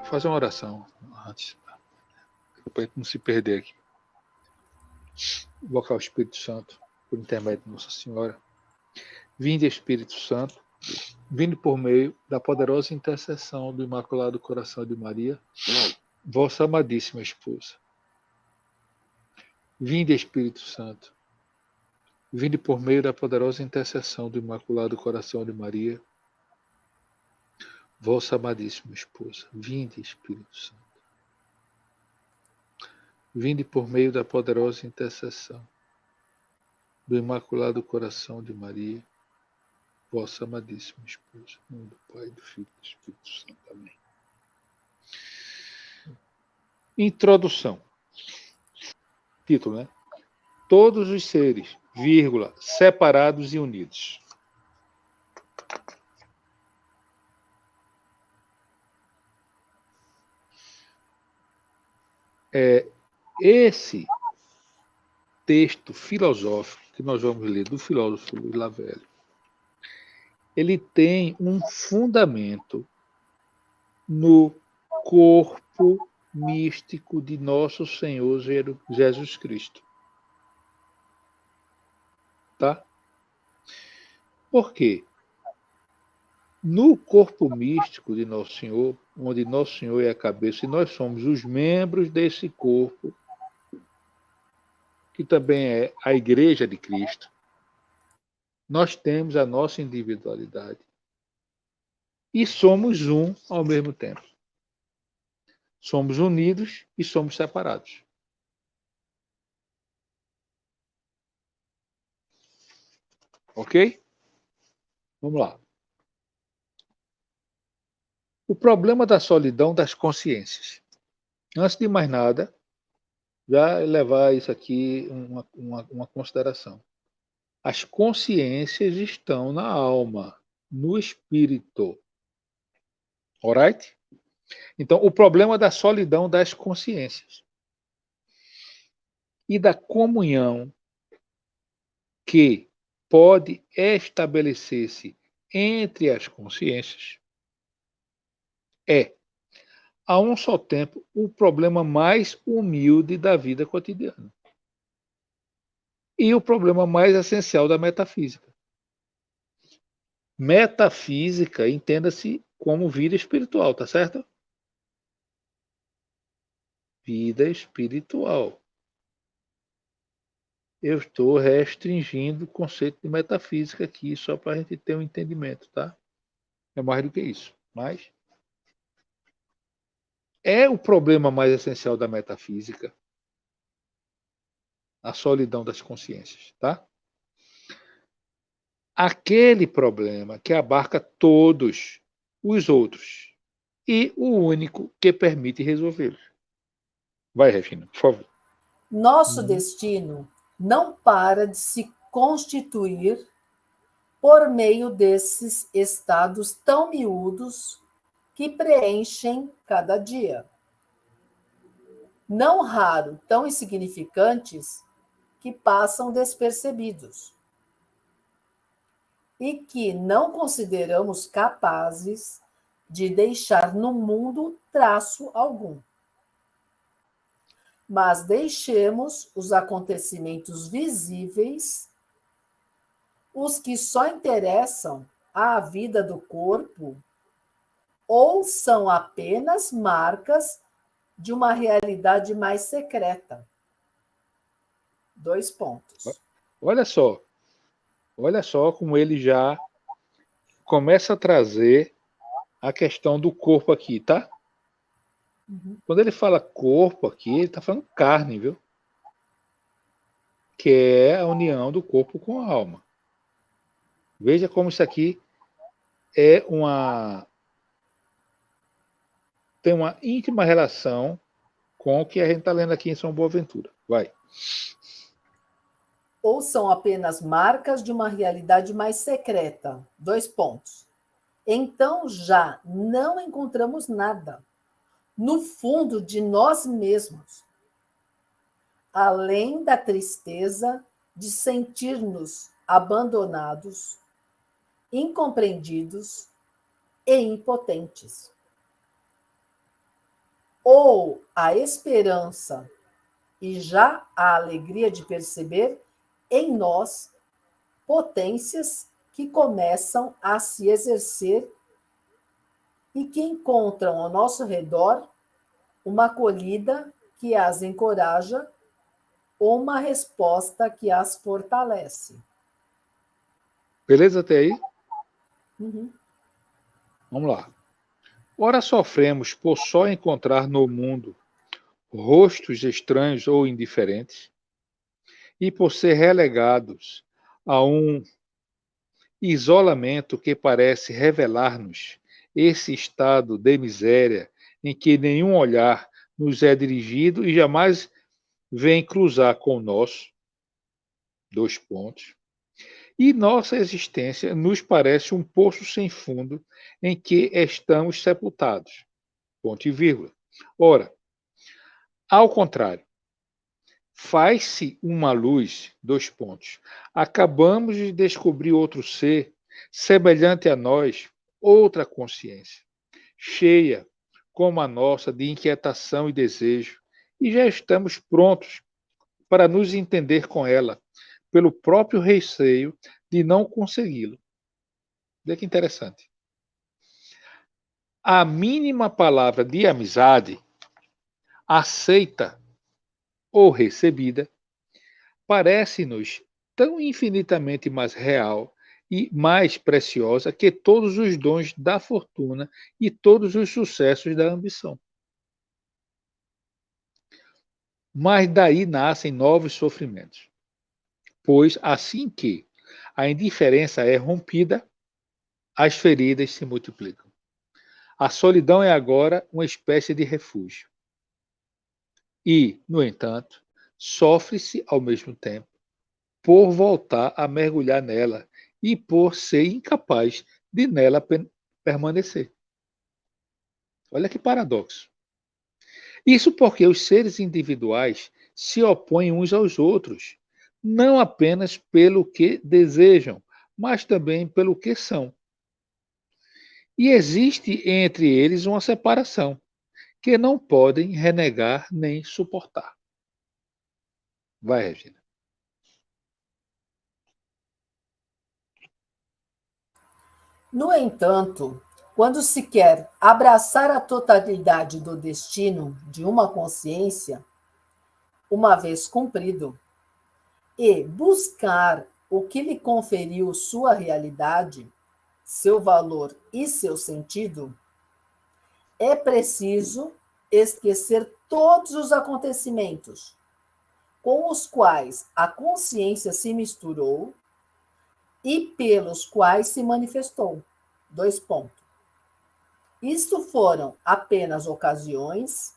fazer uma oração antes, para não se perder aqui. Invocar o Espírito Santo, por intermédio de Nossa Senhora. Vinde, Espírito Santo, vindo por meio da poderosa intercessão do Imaculado Coração de Maria, vossa amadíssima esposa. Vinde, Espírito Santo, vindo por meio da poderosa intercessão do Imaculado Coração de Maria, vossa amadíssima esposa. Vinde, Espírito Santo. Vinde por meio da poderosa intercessão do Imaculado Coração de Maria, vossa amadíssima esposa. Em nome do Pai, do Filho e do Espírito Santo. Amém. Introdução. Título, né? Todos os seres, vírgula, separados e unidos. Esse texto filosófico que nós vamos ler do filósofo Luiz Lavelli, ele tem um fundamento no corpo místico de nosso Senhor Jesus Cristo. Tá? Por quê? No corpo místico de Nosso Senhor, onde Nosso Senhor é a cabeça e nós somos os membros desse corpo, que também é a Igreja de Cristo, nós temos a nossa individualidade e somos um ao mesmo tempo. Somos unidos e somos separados. Ok? Vamos lá. O problema da solidão das consciências. Antes de mais nada, já levar isso aqui uma consideração. As consciências estão na alma, no espírito. Alright? Então, o problema da solidão das consciências e da comunhão que pode estabelecer-se entre as consciências é, a um só tempo, o problema mais humilde da vida cotidiana e o problema mais essencial da metafísica. Metafísica, entenda-se como vida espiritual, tá certo? Vida espiritual. Eu estou restringindo o conceito de metafísica aqui, só para a gente ter um entendimento, tá? É mais do que isso. Mas é o problema mais essencial da metafísica, a solidão das consciências, tá? Aquele problema que abarca todos os outros e o único que permite resolvê-los. Vai, Regina, por favor. Nosso destino não para de se constituir por meio desses estados tão miúdos que preenchem cada dia. Não raro, tão insignificantes que passam despercebidos e que não consideramos capazes de deixar no mundo traço algum. Mas deixemos os acontecimentos visíveis, os que só interessam à vida do corpo, ou são apenas marcas de uma realidade mais secreta. 2 pontos. Olha só como ele já começa a trazer a questão do corpo aqui, tá? Uhum. Quando ele fala corpo aqui, ele está falando carne, viu? Que é a união do corpo com a alma. Veja como isso aqui tem uma íntima relação com o que a gente está lendo aqui em São Boaventura. Vai. Ou são apenas marcas de uma realidade mais secreta. 2 pontos. Então já não encontramos nada no fundo de nós mesmos, além da tristeza de sentir-nos abandonados, incompreendidos e impotentes. ou a esperança e já a alegria de perceber em nós potências que começam a se exercer e que encontram ao nosso redor uma acolhida que as encoraja ou uma resposta que as fortalece. Beleza até aí? Uhum. Vamos lá. Ora sofremos por só encontrar no mundo rostos estranhos ou indiferentes, e por ser relegados a um isolamento que parece revelar-nos esse estado de miséria em que nenhum olhar nos é dirigido e jamais vem cruzar com o nosso, dois pontos, e nossa existência nos parece um poço sem fundo em que estamos sepultados, ponto e vírgula. Ora, ao contrário, faz-se uma luz, dois pontos. Acabamos de descobrir outro ser, semelhante a nós, outra consciência, cheia, como a nossa, de inquietação e desejo, e já estamos prontos para nos entender com ela, pelo próprio receio de não consegui-lo. Olha que interessante. A mínima palavra de amizade, aceita ou recebida, parece-nos tão infinitamente mais real e mais preciosa que todos os dons da fortuna e todos os sucessos da ambição. Mas daí nascem novos sofrimentos, pois assim que a indiferença é rompida, as feridas se multiplicam. A solidão é agora uma espécie de refúgio. E, no entanto, sofre-se ao mesmo tempo por voltar a mergulhar nela e por ser incapaz de nela permanecer. Olha que paradoxo. Isso porque os seres individuais se opõem uns aos outros, não apenas pelo que desejam, mas também pelo que são. E existe entre eles uma separação que não podem renegar nem suportar. Vai, Regina. No entanto, quando se quer abraçar a totalidade do destino de uma consciência, uma vez cumprido, e buscar o que lhe conferiu sua realidade, seu valor e seu sentido, é preciso esquecer todos os acontecimentos com os quais a consciência se misturou e pelos quais se manifestou. Dois pontos. Isto foram apenas ocasiões,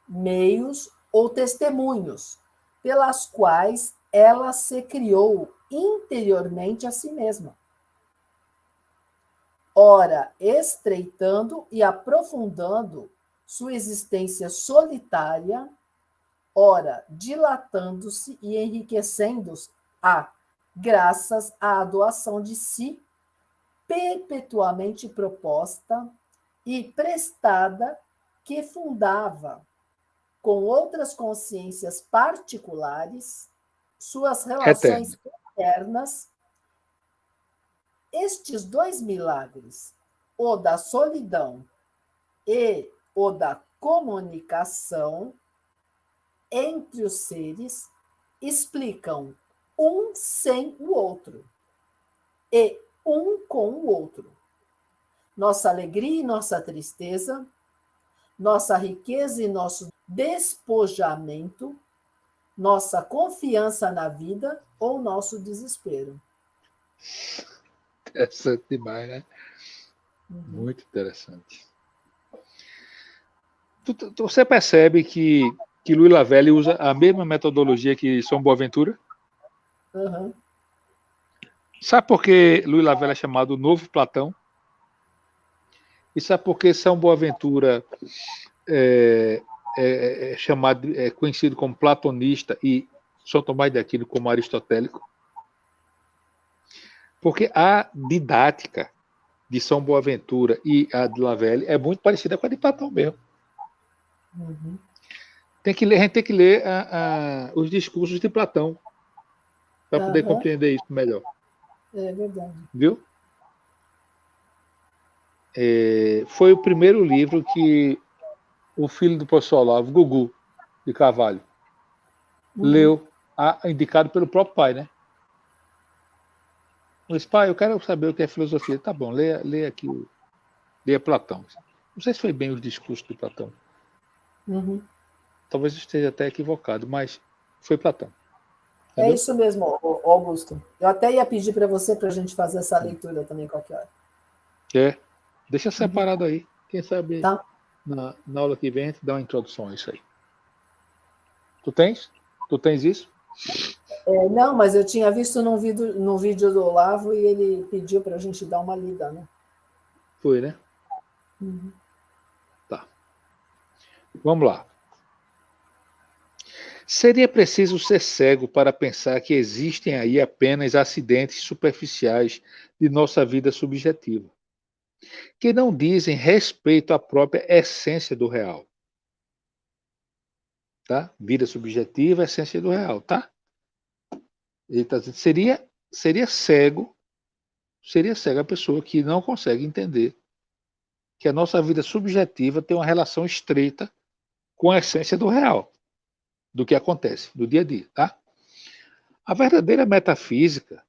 meios ou testemunhos pelas quais ela se criou interiormente a si mesma. Ora, estreitando e aprofundando sua existência solitária, ora, dilatando-se e enriquecendo-se graças à doação de si, perpetuamente proposta e prestada, que fundava com outras consciências particulares suas relações Eterno. internas. Estes dois milagres, o da solidão e o da comunicação entre os seres, explicam um sem o outro e um com o outro. Nossa alegria e nossa tristeza, nossa riqueza e nosso despojamento, nossa confiança na vida ou nosso desespero. Interessante demais, né? Uhum. Muito interessante. Você percebe que Luiz Lavelli usa a mesma metodologia que São Boaventura? Uhum. Sabe por que Luiz Lavelli é chamado o Novo Platão? E sabe por que São Boaventura é conhecido como platonista e São Tomás de Aquino como aristotélico? Porque a didática de São Boaventura e a de Lavelli é muito parecida com a de Platão mesmo. Uhum. A gente tem que ler os discursos de Platão para poder Aham, compreender isso melhor. é verdade. Viu? Foi o primeiro livro que o filho do professor Olavo, Gugu de Carvalho, Uhum. leu, indicado pelo próprio pai, né? Ele disse, pai, eu quero saber o que é filosofia. Tá bom, leia aqui, leia Platão. Não sei se foi bem o discurso de Platão. Uhum. Talvez eu esteja até equivocado, mas foi Platão. É Entendeu? isso mesmo, Augusto. Eu até ia pedir para você para a gente fazer essa leitura também qualquer hora. É. Deixa Uhum. separado aí. Quem sabe Tá? na aula que vem a gente dá uma introdução a isso aí. Tu tens? Tu tens isso? Não, mas eu tinha visto no vídeo do Olavo e ele pediu para a gente dar uma lida, né? Foi, né? Uhum. Tá. Vamos lá. Seria preciso ser cego para pensar que existem aí apenas acidentes superficiais de nossa vida subjetiva, que não dizem respeito à própria essência do real. Tá? Vida subjetiva, essência do real, tá? Ele tá dizendo, seria cego a pessoa que não consegue entender que a nossa vida subjetiva tem uma relação estreita com a essência do real, do que acontece no dia a dia, tá? A verdadeira metafísica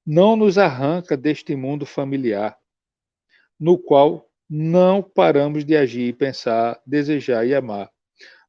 não nos arranca deste mundo familiar, no qual não paramos de agir, pensar, desejar e amar.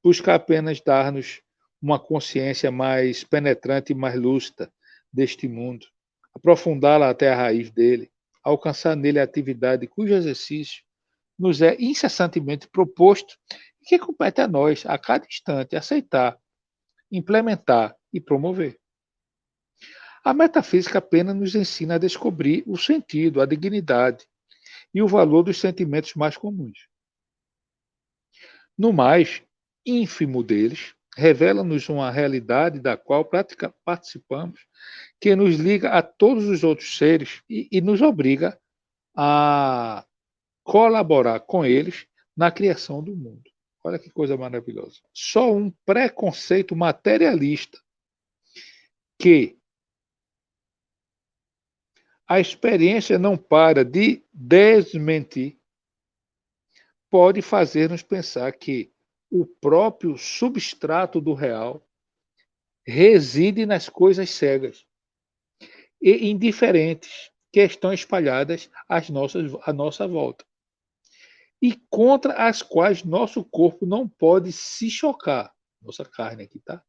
Buscar apenas dar-nos uma consciência mais penetrante e mais lúcida deste mundo, aprofundá-la até a raiz dele, alcançar nele a atividade cujo exercício nos é incessantemente proposto e que compete a nós, a cada instante, aceitar, implementar e promover. A metafísica apenas nos ensina a descobrir o sentido, a dignidade e o valor dos sentimentos mais comuns. No mais ínfimo deles, revela-nos uma realidade da qual participamos, que nos liga a todos os outros seres e nos obriga a colaborar com eles na criação do mundo. Olha que coisa maravilhosa. Só um preconceito materialista que a experiência não para de desmentir pode fazer-nos pensar que o próprio substrato do real reside nas coisas cegas e indiferentes que estão espalhadas à nossa volta e contra as quais nosso corpo não pode se chocar, nossa carne aqui, tá?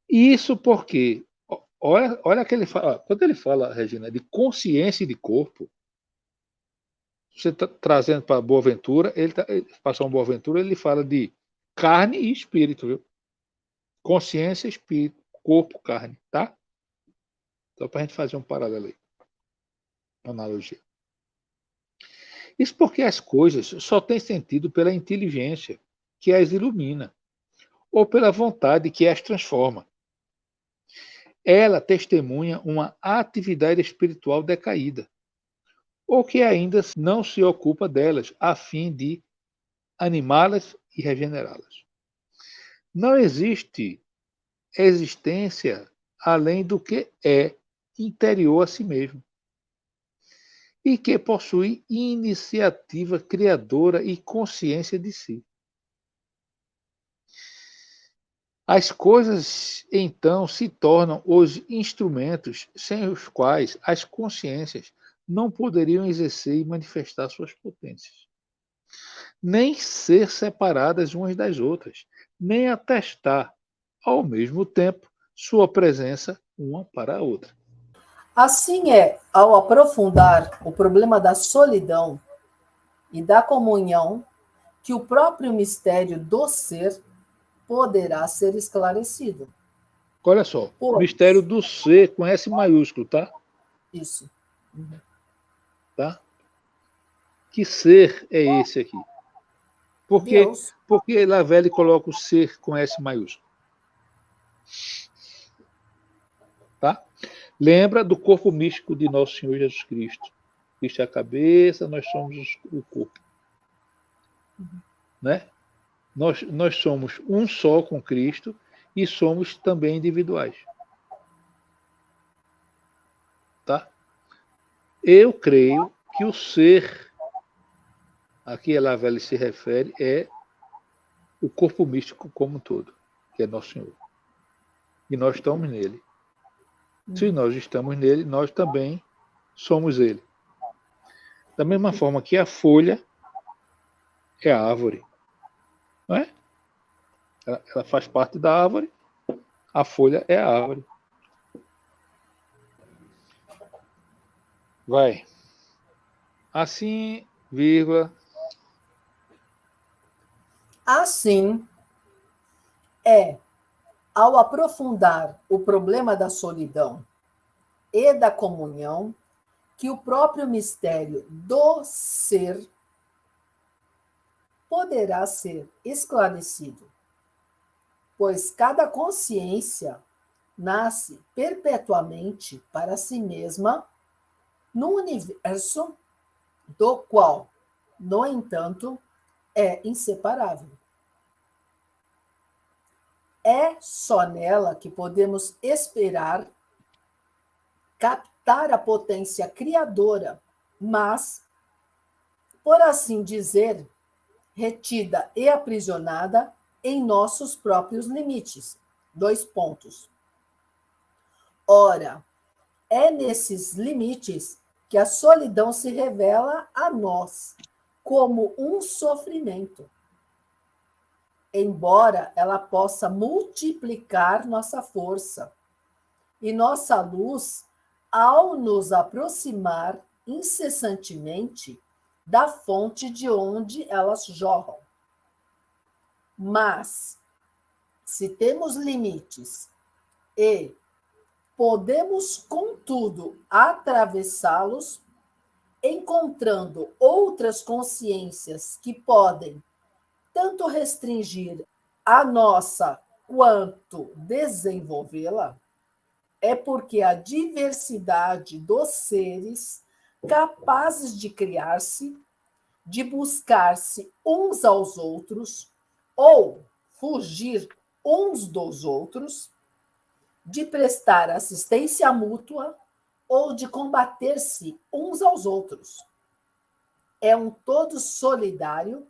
Isso porque, olha que ele fala, quando ele fala, Regina, de consciência e de corpo, você está trazendo para Boaventura, ele passou um Boaventura, ele fala de carne e espírito, viu? Consciência, espírito, corpo, carne, tá? Só para a gente fazer um paralelo aí, uma analogia. Isso porque as coisas só têm sentido pela inteligência, que as ilumina, ou pela vontade que as transforma. Ela testemunha uma atividade espiritual decaída, ou que ainda não se ocupa delas, a fim de animá-las e regenerá-las. Não existe existência além do que é interior a si mesmo e que possui iniciativa criadora e consciência de si. As coisas, então, se tornam os instrumentos sem os quais as consciências não poderiam exercer e manifestar suas potências, nem ser separadas umas das outras, nem atestar, ao mesmo tempo, sua presença uma para a outra. Assim é, ao aprofundar o problema da solidão e da comunhão, que o próprio mistério do ser poderá ser esclarecido. Olha só, mistério Pois, do ser com S maiúsculo, tá? isso. Tá? Que ser é esse aqui? Deus. Por que Lavelle coloca o ser com S maiúsculo? Tá? Lembra do corpo místico de nosso Senhor Jesus Cristo. Cristo é a cabeça, nós somos o corpo. né? Nós somos um só com Cristo e somos também individuais. Tá? Eu creio que o ser a que Elavelli se refere é o corpo místico como um todo, que é Nosso Senhor. E nós estamos nele. Se nós estamos nele, nós também somos ele. Da mesma forma que a folha é a árvore. Não é? Ela faz parte da árvore, a folha é a árvore. Vai. Assim, vírgula. Assim, é, ao aprofundar o problema da solidão e da comunhão, que o próprio mistério do ser poderá ser esclarecido, pois cada consciência nasce perpetuamente para si mesma num universo do qual, no entanto, é inseparável. É só nela que podemos esperar captar a potência criadora, mas, por assim dizer, retida e aprisionada em nossos próprios limites. 2 pontos. Ora, é nesses limites que a solidão se revela a nós como um sofrimento, embora ela possa multiplicar nossa força e nossa luz ao nos aproximar incessantemente da fonte de onde elas jorram. Mas, se temos limites e podemos, contudo, atravessá-los, encontrando outras consciências que podem tanto restringir a nossa quanto desenvolvê-la, é porque a diversidade dos seres capazes de criar-se, de buscar-se uns aos outros, ou fugir uns dos outros, de prestar assistência mútua ou de combater-se uns aos outros. É um todo solidário,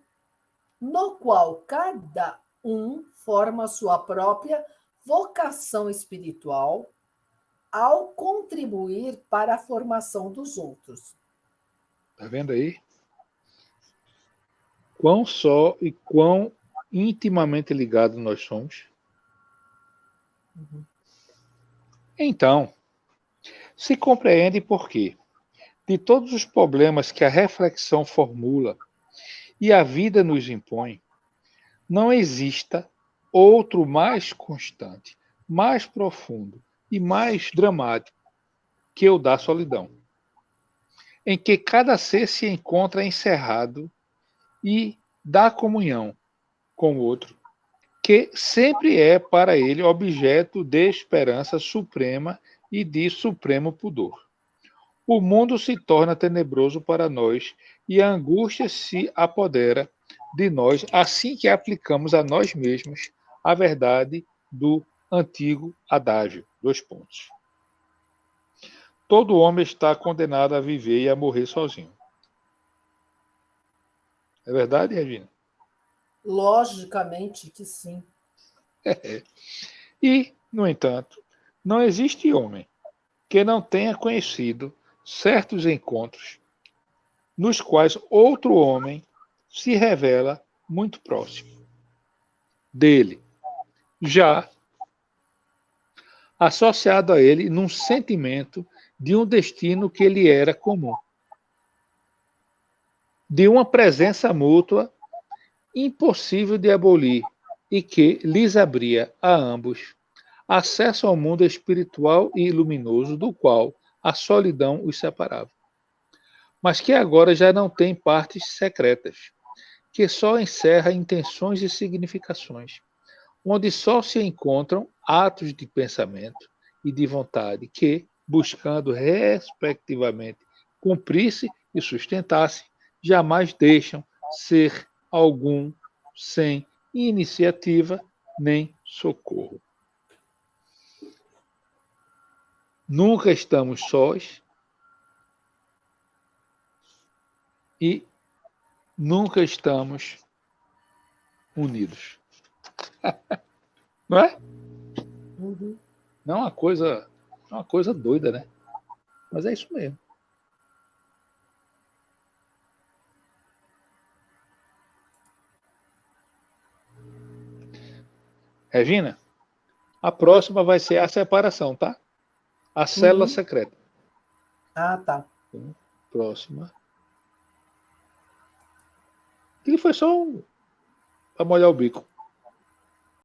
no qual cada um forma sua própria vocação espiritual ao contribuir para a formação dos outros. Tá vendo aí? Quão só e quão intimamente ligados nós somos. Então, se compreende por quê, de todos os problemas que a reflexão formula e a vida nos impõe, não exista outro mais constante, mais profundo e mais dramático que o da solidão, em que cada ser se encontra encerrado e da comunhão com o outro, que sempre é para ele objeto de esperança suprema e de supremo pudor. O mundo se torna tenebroso para nós e a angústia se apodera de nós assim que aplicamos a nós mesmos a verdade do antigo adágio. 2 pontos. Todo homem está condenado a viver e a morrer sozinho. É verdade, Regina? Logicamente que sim. E, no entanto, não existe homem que não tenha conhecido certos encontros nos quais outro homem se revela muito próximo dele, já associado a ele num sentimento de um destino que lhe era comum, de uma presença mútua impossível de abolir e que lhes abria a ambos acesso ao mundo espiritual e luminoso do qual a solidão os separava, mas que agora já não tem partes secretas, que só encerra intenções e significações, onde só se encontram atos de pensamento e de vontade que, buscando respectivamente cumprir-se e sustentar-se, jamais deixam ser algum sem iniciativa nem socorro. Nunca estamos sós e nunca estamos unidos. Não é? Uhum. Não é uma coisa doida, né? Mas é isso mesmo. Regina, a próxima vai ser a separação, tá? A célula secreta. Ah, tá. Então, próxima. Ele foi só para molhar o bico.